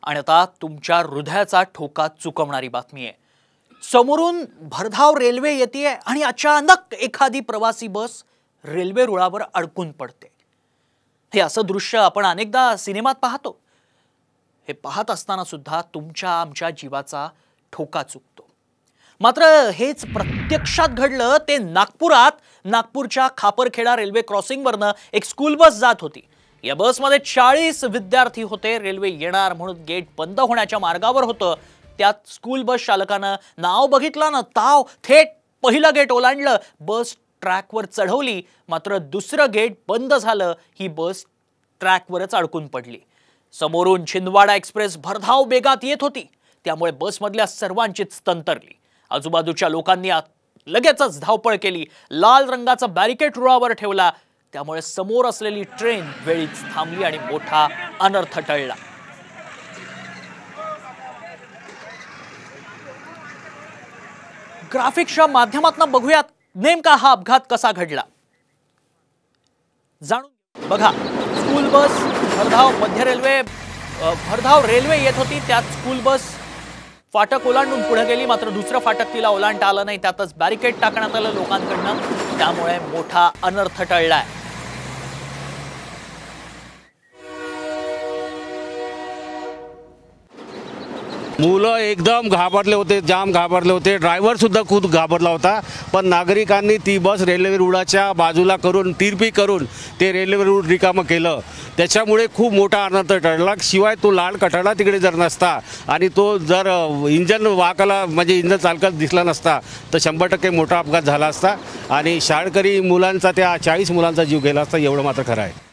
आणि आता तुमच्या हृदयाचा ठोका चुकवणारी बातमी आहे। समोरून भरधाव रेल्वे येते आणि अचानक एखादी प्रवासी बस रेल्वे रुळावर अडकून पडते। हे असं दृश्य आपण अनेकदा सिनेमात पाहतो। हे पाहत असताना सुद्धा तुमच्या आमच्या जीवाचा ठोका चुकतो। मात्र हेच प्रत्यक्षात घडलं ते नागपुरात। नागपूरच्या खापरखेडा रेल्वे क्रॉसिंगवरनं एक स्कूल बस जात होती। या बसमध्ये 40 विद्यार्थी होते। रेल्वे येणार म्हणून गेट बंद होण्याच्या मार्गावर होतं। त्यात स्कूल बस चालकानं नाव बघितलं ना ताव थेट पहिलं गेट ओलांडलं। बस ट्रॅकवर चढवली, मात्र दुसरं गेट बंद झालं। ही बस ट्रॅकवरच अडकून पडली। समोरून छिंदवाडा एक्सप्रेस भरधाव वेगात येत होती, त्यामुळे बसमधल्या सर्वांचीच तंतरली। आजूबाजूच्या लोकांनी लगेचच धावपळ केली। लाल रंगाचा बॅरिकेड रुळावर ठेवला, त्यामुळे समोर असलेली ट्रेन वेळीच थांबली आणि मोठा अनर्थ टळला। ग्राफिक्सच्या माध्यमातून बघूयात नेमका हा अपघात कसा घडला। जाणून बघा, स्कूल बस भरधाव रेल्वे येत होती। त्यात स्कूल बस फाटक ओलांडून पुढे गेली, मात्र दुसरं फाटक तिला ओलांडता आलं नाही। त्यातच बॅरिकेड टाकण्यात आलं लोकांकडनं, त्यामुळे मोठा अनर्थ टळलाय। मुलं एकदम घाबरले होते, जाम घाबरले होते। ड्रायव्हर सुद्धा खूप घाबरला होता, पण नागरिकांनी ती बस रेल्वे रुळाच्या बाजूला करून तिरपी करून ते रेल्वे रुळ रिकामं केलं। त्याच्यामुळे खूप मोठा अनर्थ टळला। शिवाय तो लाल कठाडा तिकडे जर नसता आणि तो जर इंजन वाहकाला म्हणजे इंजन चालकाला दिसला नसता तर 100% मोठा अपघात झाला असता आणि शाळकरी मुलांचा त्या 40 मुलांचा जीव गेला असता, एवढं मात्र खरं आहे।